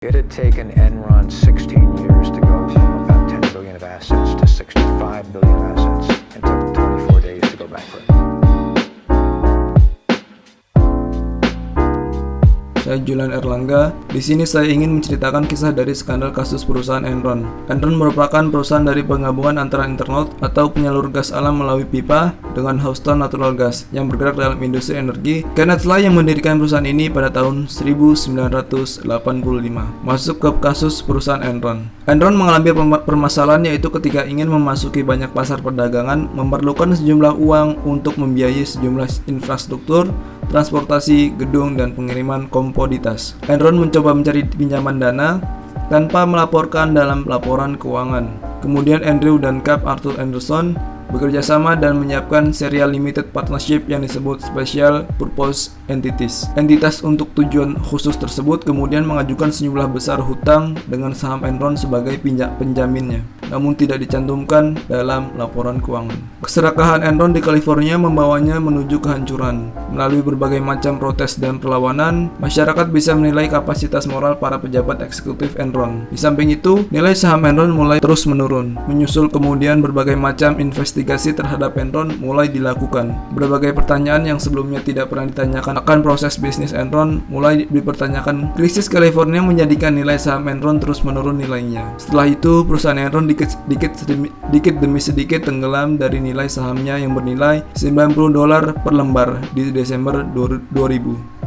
It had taken Enron 16 years to go from about 10 billion of assets to 65 billion of assets. It took 24 days to go bankrupt. Saya Julian Erlangga. Di sini saya ingin menceritakan kisah dari skandal kasus perusahaan Enron. Enron merupakan perusahaan dari penggabungan antara Internaut atau penyalur gas alam melalui pipa dengan Houston Natural Gas yang bergerak dalam industri energi. Kenneth Lai yang mendirikan perusahaan ini pada tahun 1985. Masuk ke kasus perusahaan Enron. Enron mengalami permasalahan yaitu ketika ingin memasuki banyak pasar perdagangan, memerlukan sejumlah uang untuk membiayai sejumlah infrastruktur, transportasi, gedung, dan pengiriman komoditas. Enron mencoba mencari pinjaman dana tanpa melaporkan dalam laporan keuangan. Kemudian Andrew dan Cap Arthur Anderson bekerja sama dan menyiapkan serial limited partnership yang disebut Special Purpose Entities. Entitas untuk tujuan khusus tersebut kemudian mengajukan sejumlah besar hutang dengan saham Enron sebagai penjaminnya, namun tidak dicantumkan dalam laporan keuangan. Keserakahan Enron di California membawanya menuju kehancuran. Melalui berbagai macam protes dan perlawanan, masyarakat bisa menilai kapasitas moral para pejabat eksekutif Enron. Di samping itu, nilai saham Enron mulai terus menurun. Menyusul kemudian berbagai macam investigasi terhadap Enron mulai dilakukan. Berbagai pertanyaan yang sebelumnya tidak pernah ditanyakan akan proses bisnis Enron mulai dipertanyakan. Krisis California menjadikan nilai saham Enron terus menurun nilainya. Setelah itu, perusahaan Enron dikit demi sedikit tenggelam dari nilai sahamnya yang bernilai $90 per lembar di Desember 2000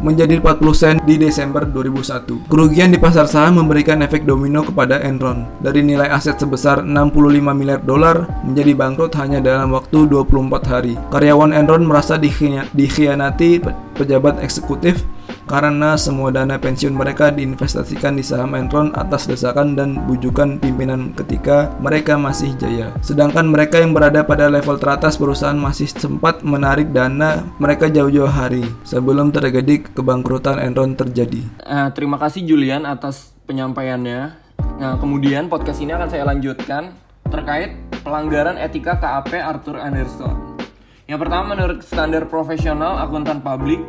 menjadi 40 sen di Desember 2001. Kerugian di pasar saham memberikan efek domino kepada Enron. Dari nilai aset sebesar $65 miliar menjadi bangkrut hanya dalam waktu 24 hari. Karyawan Enron merasa dikhianati pejabat eksekutif karena semua dana pensiun mereka diinvestasikan di saham Enron atas desakan dan bujukan pimpinan ketika mereka masih jaya. Sedangkan mereka yang berada pada level teratas perusahaan masih sempat menarik dana mereka jauh-jauh hari sebelum tragedi kebangkrutan Enron terjadi. Terima kasih Julian atas penyampaiannya. Nah, kemudian podcast ini akan saya lanjutkan terkait pelanggaran etika KAP Arthur Anderson. Yang pertama, menurut standar profesional akuntan publik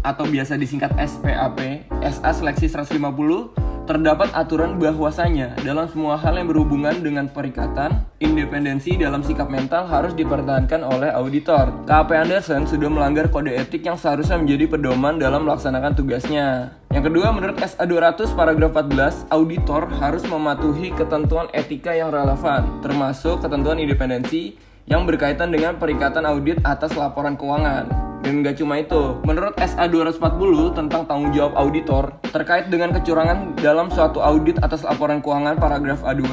atau biasa disingkat SPAP, SA Seleksi 150, terdapat aturan bahwasanya dalam semua hal yang berhubungan dengan perikatan, independensi dalam sikap mental harus dipertahankan oleh auditor. KAP Anderson sudah melanggar kode etik yang seharusnya menjadi pedoman dalam melaksanakan tugasnya. Yang kedua, menurut SA 200 paragraf 14, auditor harus mematuhi ketentuan etika yang relevan, termasuk ketentuan independensi yang berkaitan dengan perikatan audit atas laporan keuangan. Dan gak cuma itu, menurut SA 240 tentang tanggung jawab auditor terkait dengan kecurangan dalam suatu audit atas laporan keuangan paragraf A2,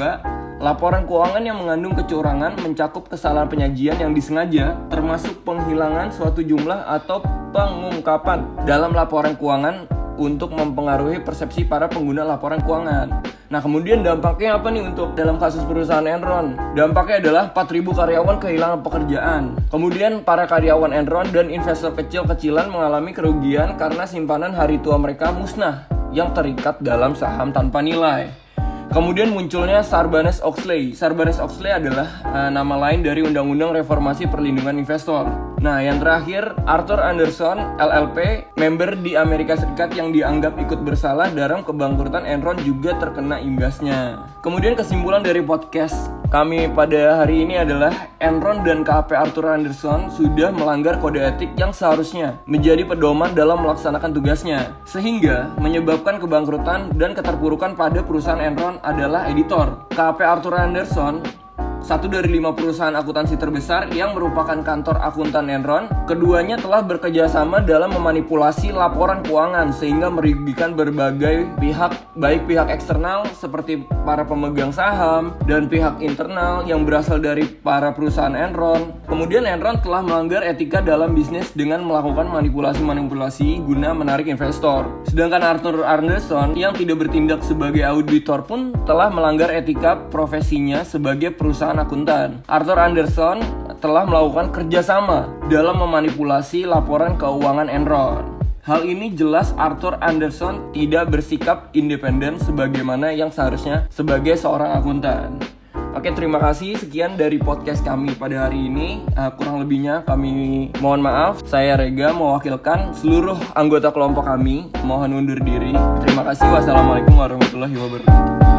laporan keuangan yang mengandung kecurangan mencakup kesalahan penyajian yang disengaja, termasuk penghilangan suatu jumlah atau pengungkapan dalam laporan keuangan untuk mempengaruhi persepsi para pengguna laporan keuangan. Nah, kemudian dampaknya apa nih untuk dalam kasus perusahaan Enron? Dampaknya adalah 4.000 karyawan kehilangan pekerjaan. Kemudian para karyawan Enron dan investor kecil-kecilan mengalami kerugian karena simpanan hari tua mereka musnah yang terikat dalam saham tanpa nilai. Kemudian munculnya Sarbanes-Oxley. Sarbanes-Oxley adalah nama lain dari Undang-Undang Reformasi Perlindungan Investor. Nah, yang terakhir, Arthur Anderson LLP, member di Amerika Serikat yang dianggap ikut bersalah dalam kebangkrutan Enron juga terkena imbasnya. Kemudian kesimpulan dari podcast kami pada hari ini adalah Enron dan KAP Arthur Anderson sudah melanggar kode etik yang seharusnya menjadi pedoman dalam melaksanakan tugasnya, sehingga menyebabkan kebangkrutan dan keterpurukan pada perusahaan Enron adalah editor. KAP Arthur Anderson, satu dari 5 perusahaan akuntansi terbesar yang merupakan kantor akuntan Enron. Keduanya telah bekerjasama dalam memanipulasi laporan keuangan sehingga merugikan berbagai pihak, baik pihak eksternal seperti para pemegang saham dan pihak internal yang berasal dari para perusahaan Enron. Kemudian Enron telah melanggar etika dalam bisnis dengan melakukan manipulasi guna menarik investor. Sedangkan Arthur Anderson yang tidak bertindak sebagai auditor pun telah melanggar etika profesinya sebagai perusahaan akuntan. Arthur Anderson telah melakukan kerjasama dalam memanipulasi laporan keuangan Enron. Hal ini jelas Arthur Anderson tidak bersikap independen sebagaimana yang seharusnya sebagai seorang akuntan. Oke, terima kasih. Sekian dari podcast kami pada hari ini. Kurang lebihnya kami mohon maaf. Saya Rega mewakilkan seluruh anggota kelompok kami. Mohon undur diri. Terima kasih. Wassalamualaikum warahmatullahi wabarakatuh.